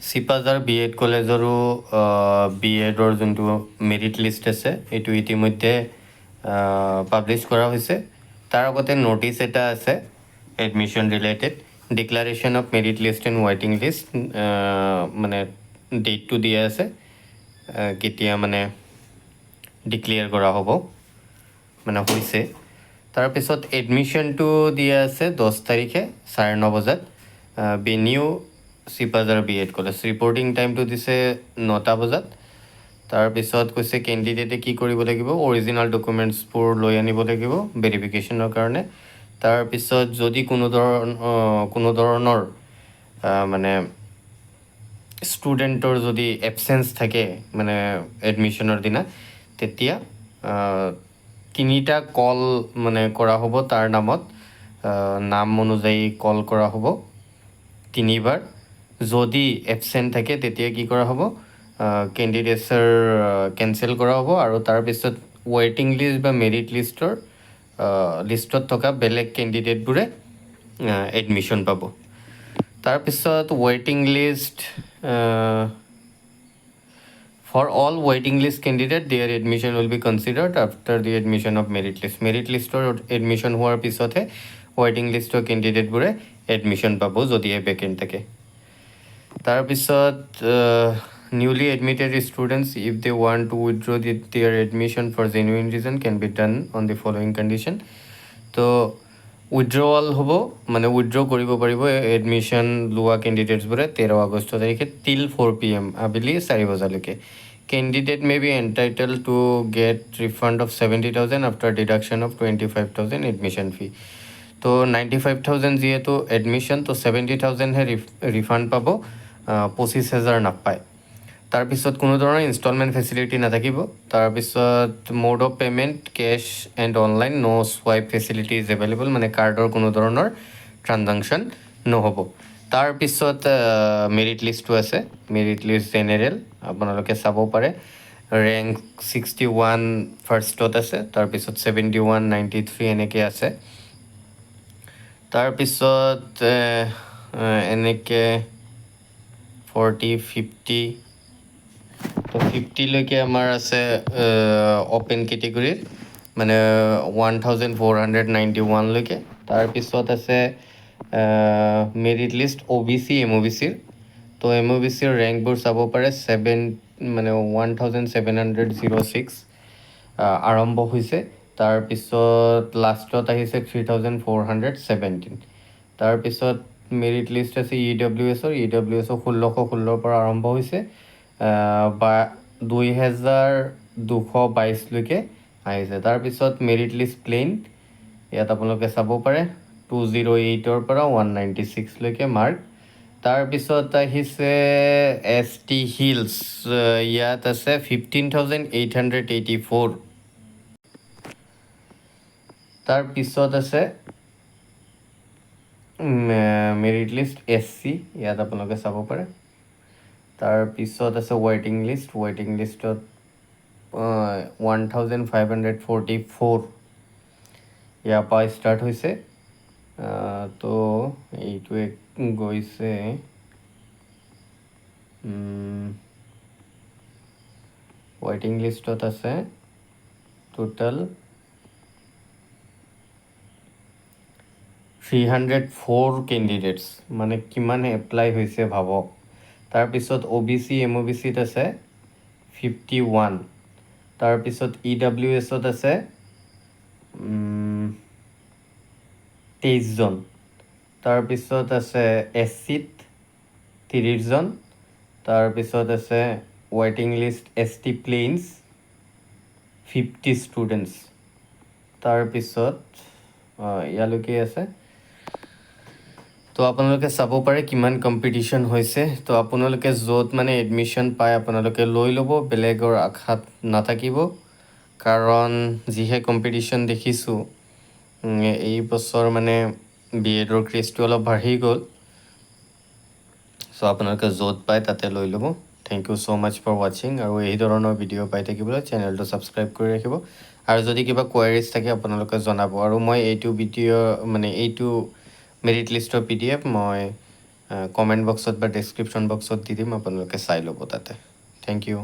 চিপাজাৰ B Ed কলেজৰো B এডৰ যোনটো merit list আছে এইটো ইতিমধ্যে পাব্লিছ কৰা হৈছে। তাৰ আগতে ন'টিছ এটা আছে admission related, declaration of merit list and ৱেইটিং লিষ্ট, মানে ডেটটো দিয়া আছে কেতিয়া মানে ডিক্লেয়াৰ কৰা হ'ব, মানে হৈছে। তাৰপিছত এডমিশ্যনটো দিয়া আছে 10 তাৰিখে 9:30 বজাত, বেনিউ চিপাজাৰ বি এড কলেজ। ৰিপৰ্টিং টাইমটো দিছে 9টা বজাত। তাৰপিছত কৈছে কেণ্ডিডেটে কি কৰিব লাগিব, অৰিজিনেল ডকুমেণ্টছবোৰ লৈ আনিব লাগিব ভেৰিফিকেশ্যনৰ কাৰণে। তাৰপিছত যদি কোনো ধৰণৰ মানে ষ্টুডেণ্টৰ যদি এবচেঞ্চ থাকে মানে এডমিশ্যনৰ দিনা, তেতিয়া 3টা কল মানে কৰা হ'ব, তাৰ নামত নাম অনুযায়ী কল কৰা হ'ব 3বাৰ। যদি এবচেণ্ট থাকে তেতিয়া কি কৰা হ'ব, কেণ্ডিডেটছৰ কেঞ্চেল কৰা হ'ব, আৰু তাৰপিছত ৱেইটিং লিষ্ট বা মেৰিট লিষ্টত থকা বেলেগ কেণ্ডিডেটবোৰে এডমিশ্যন পাব। তাৰপিছত ৱেইটিং list for all ৱেইটিং list candidate there admission will be considered after the admission of merit list. Merit লিষ্টৰ এডমিশ্যন হোৱাৰ পিছতহে ৱেইটিং লিষ্টৰ কেণ্ডিডেটবোৰে এডমিশ্যন পাব যদিহে ভেকেণ্ট থাকে। তাৰপিছত newly admitted students if they want to withdraw their admission for genuine reason can be done on the following condition. তো withdrawal হ'ব, মানে উইথড্ৰ কৰিব পাৰিব এডমিশ্যন লোৱা কেণ্ডিডেটছবোৰে 13 আগষ্ট তাৰিখে টিল 4 PM, আবেলি 4 বজালৈকে। Candidate may be entitle to get refund of 70,000 after deduction of 25,000 admission fee. তো 95,000 যিহেতু এডমিশ্যন, তো 70,000হে ৰিফাণ্ড পাব, 25,000 নাপায়। তাৰপিছত কোনো ধৰণৰ ইনষ্টলমেণ্ট ফেচিলিটি নাথাকিব। তাৰপিছত mode of payment cash and online, no' swipe facility is available, মানে কাৰ্ডৰ কোনো ধৰণৰ ট্ৰানজাকশ্যন নহ'ব। তাৰপিছত মেৰিট লিষ্টটো আছে, মেৰিট লিষ্ট জেনেৰেল আপোনালোকে চাব পাৰে। ৰেংক 61 ফাৰ্ষ্টত আছে, তাৰপিছত 71, 93 এনেকৈ আছে। তাৰপিছত এনেকৈ 40, 50, তো 50লৈকে আমাৰ আছে অ'পেন কেটেগৰীৰ, মানে 1491লৈকে। তাৰপিছত আছে মেৰিট লিষ্ট OBC, MOBCৰ। তো MOBCৰ ৰেংকবোৰ চাব পাৰে, 1706 আৰম্ভ হৈছে। তাৰপিছত লাষ্টত আহিছে 3417। তাৰপিছত মেৰিট লিষ্ট আছে EWSৰ 1616 পৰা আৰম্ভ হৈছে, 2222লৈকে আহিছে। তাৰপিছত মেৰিট লিষ্ট প্লেইন, ইয়াত আপোনালোকে চাব পাৰে 208ৰ পৰা 196লৈকে মাৰ্ক। তাৰপিছত আহিছে ST হিলছ, ইয়াত আছে 15,884। তাৰপিছত আছে মেৰিট লিষ্ট SC, ইয়াত আপোনালোকে চাব পাৰে। তাৰপিছত আছে ৱেইটিং লিষ্টত 1544 ইয়াৰ পৰা ষ্টাৰ্ট হৈছে। তো এইটোৱে গৈছে ৱেইটিং লিষ্টত আছে টোটেল 304 কেণ্ডিডেটছ, মানে কিমান এপ্লাই হৈছে ভাবক। তাৰপিছত OBC, MOBCত আছে 51। তাৰপিছত EWSত আছে 23জন। তাৰপিছত আছে SCত 30জন। তাৰপিছত আছে ৱেইটিং লিষ্ট ST প্লেইনছ 50 ষ্টুডেণ্টছ। তাৰপিছত ইয়ালৈকে আছে। তো আপোনালোকে চাব পাৰে কিমান কম্পিটিশ্যন হৈছে। তো আপোনালোকে য'ত মানে এডমিশ্যন পায় আপোনালোকে লৈ ল'ব, বেলেগৰ আশাত নাথাকিব, কাৰণ যিহে কম্পিটিশ্যন দেখিছোঁ এই বছৰ মানে BEdৰ ক্ৰেজটো অলপ বাঢ়ি গ'ল। চ' আপোনালোকে য'ত পায় তাতে লৈ ল'ব। Thank you so' much for ৱাচিং, আৰু এই ধৰণৰ ভিডিঅ' পাই থাকিবলৈ চেনেলটো ছাবস্ক্ৰাইব কৰি ৰাখিব। আৰু যদি কিবা কুৱেৰিজ থাকে আপোনালোকে জনাব। আৰু মই এইটো ভিডিঅ' মানে এইটো মেৰিট লিষ্টৰ PDF মই কমেণ্ট বক্সত বা ডেছক্ৰিপশ্যন বক্সত দি দিম আপোনালোকে চাই ল'ব তাতে থেংক ইউ